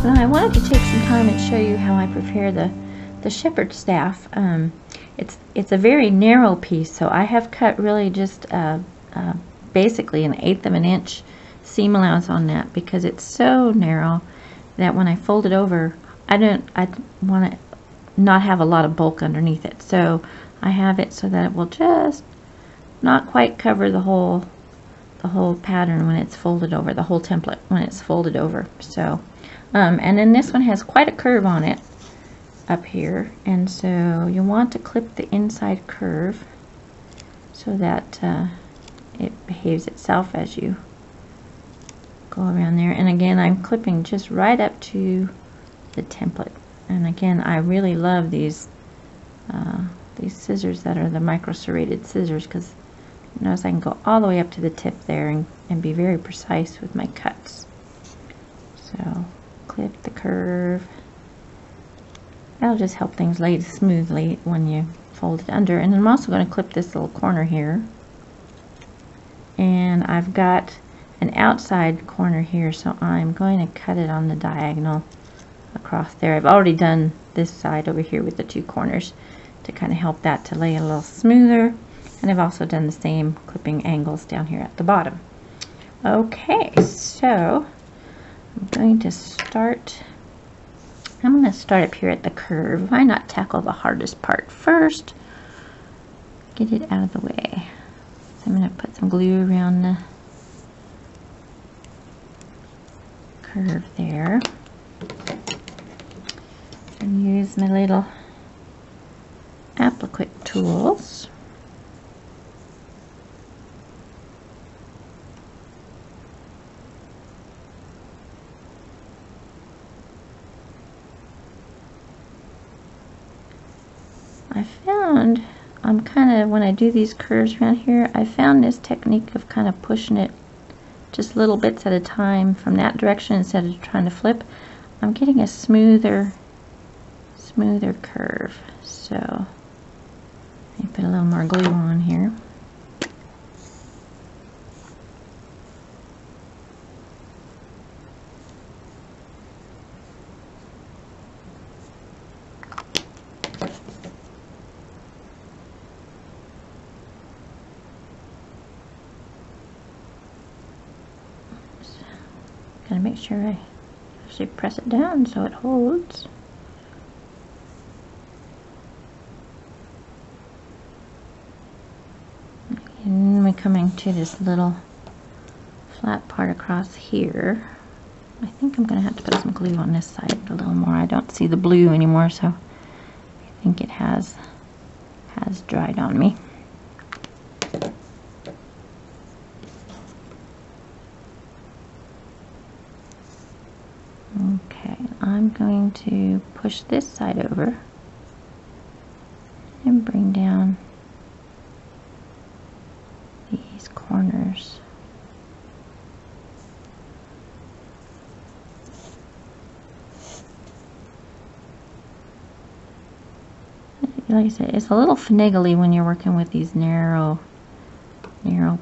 So I wanted to take some time and show you how I prepare the shepherd staff. It's a very narrow piece, so I have cut really just basically 1/8 of an inch seam allowance on that, because it's so narrow that when I fold it over, I want to not have a lot of bulk underneath it. So I have it so that it will just not quite cover the whole pattern when it's folded over, the whole template when it's folded over. So and then this one has quite a curve on it up here, and so you want to clip the inside curve so that it behaves itself as you go around there. And again, I'm clipping just right up to the template. And again, I really love these scissors that are the micro serrated scissors, because you notice I can go all the way up to the tip there and be very precise with my cuts. So clip the curve. That'll just help things lay smoothly when you fold it under. And I'm also going to clip this little corner here. And I've got an outside corner here, so I'm going to cut it on the diagonal across there. I've already done this side over here with the 2 corners to kind of help that to lay a little smoother. And I've also done the same clipping angles down here at the bottom. Okay, so I'm going to start up here at the curve. Why not tackle the hardest part first? Get it out of the way. So I'm going to put some glue around the curve there. And use my little applique tools. I found when I do these curves around here, I found this technique of kind of pushing it just little bits at a time from that direction instead of trying to flip. I'm getting a smoother curve. So let me put a little more glue on here. Gotta make sure I actually press it down so it holds. And we're coming to this little flat part across here. I think I'm gonna have to put some glue on this side a little more. I don't see the blue anymore, so I think it has dried on me. Okay, I'm going to push this side over and bring down these corners. Like I said, it's a little finagly when you're working with these narrow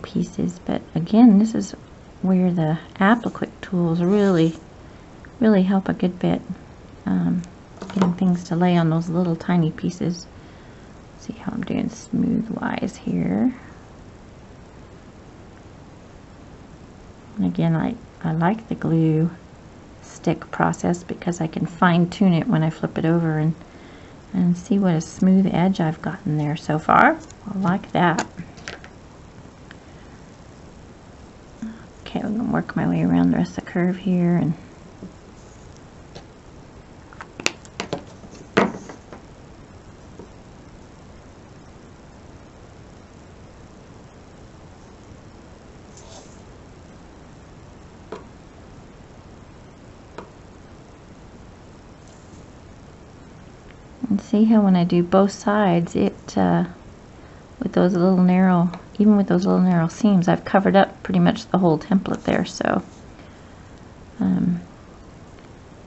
pieces, but again, this is where the applique tools really help a good bit, getting things to lay on those little tiny pieces. See how I'm doing smooth wise here. And again, I like the glue stick process because I can fine tune it when I flip it over and see what a smooth edge I've gotten there so far. I like that. Okay, I'm going to work my way around the rest of the curve here and see how when I do both sides, it with those little narrow, even with those little narrow seams, I've covered up pretty much the whole template there. So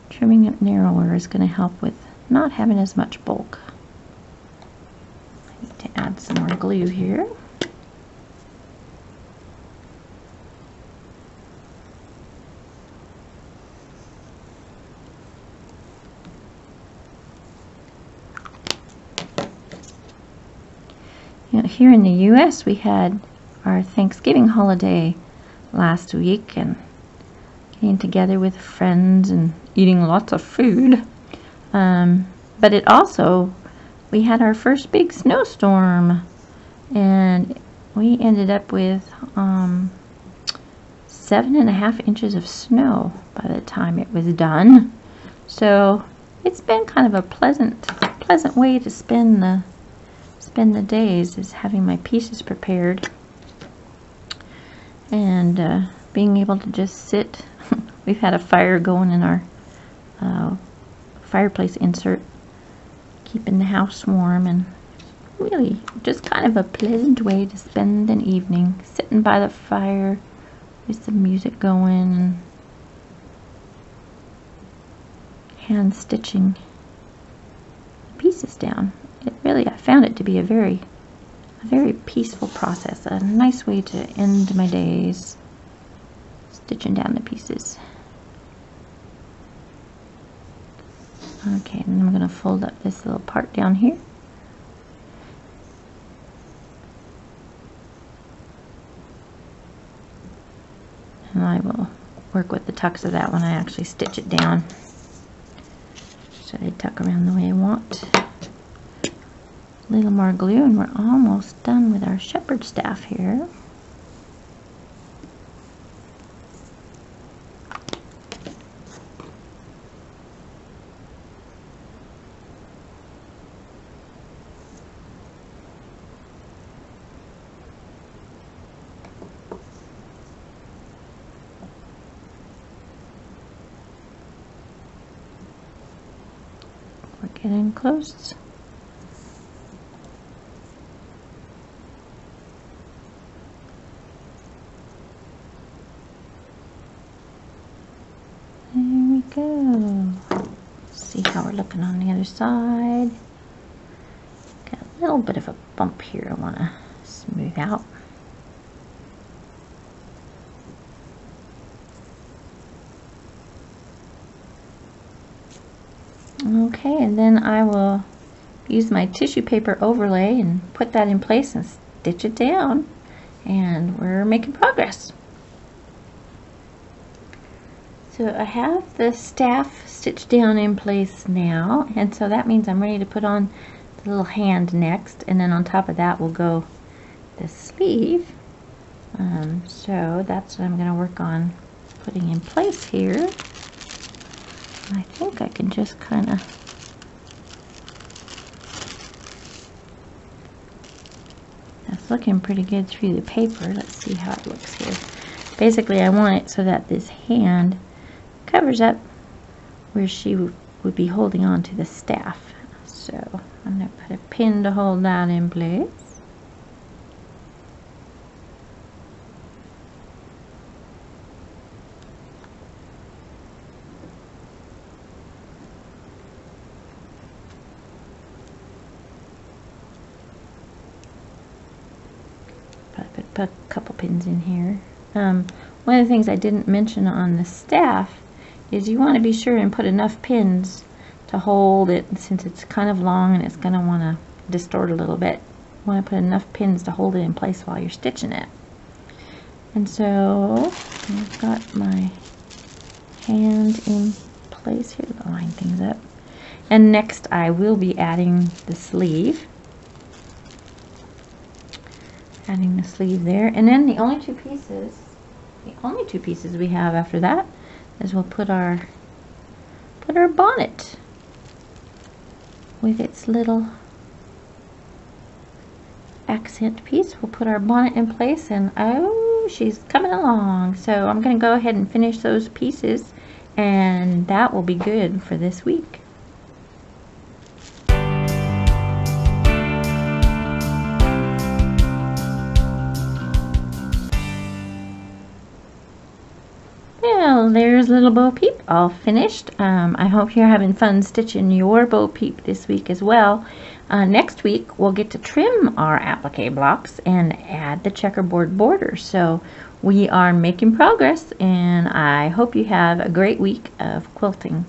trimming it narrower is going to help with not having as much bulk. I need to add some more glue here. here in the U.S. we had our Thanksgiving holiday last week, and getting together with friends and eating lots of food. But it also, we had our first big snowstorm, and we ended up with 7.5 inches of snow by the time it was done. So it's been kind of a pleasant way to spend the days, is having my pieces prepared and being able to just sit. We've had a fire going in our fireplace insert, keeping the house warm, and really just kind of a pleasant way to spend an evening, sitting by the fire with some music going and hand stitching pieces down. I found it to be a very peaceful process, a nice way to end my days, stitching down the pieces. Okay, and I'm going to fold up this little part down here. And I will work with the tucks of that when I actually stitch it down, so they tuck around the way I want. A little more glue and we're almost done with our shepherd staff here. We're getting close. There we go. Let's see how we're looking on the other side. Got a little bit of a bump here I want to smooth out. Okay, and then I will use my tissue paper overlay and put that in place and stitch it down, and we're making progress. So I have the staff stitched down in place now, and so that means I'm ready to put on the little hand next, and then on top of that will go the sleeve. So that's what I'm going to work on putting in place here. I think I can just kind of that's looking pretty good through the paper. Let's see how it looks here. Basically, I want it so that this hand covers up where she would be holding on to the staff. So I'm going to put a pin to hold that in place. Put a couple pins in here. One of the things I didn't mention on the staff is you want to be sure and put enough pins to hold it, since it's kind of long and it's going to want to distort a little bit. You want to put enough pins to hold it in place while you're stitching it. And so I've got my hand in place here to line things up. And next I will be adding the sleeve. Adding the sleeve there, and then the only two pieces we have after that is we'll put our bonnet with its little accent piece. We'll put our bonnet in place, and oh, she's coming along. So I'm going to go ahead and finish those pieces, and that will be good for this week. Well, there's little Bo Peep all finished. I hope you're having fun stitching your Bo Peep this week as well. Next week we'll get to trim our applique blocks and add the checkerboard border. So we are making progress, and I hope you have a great week of quilting.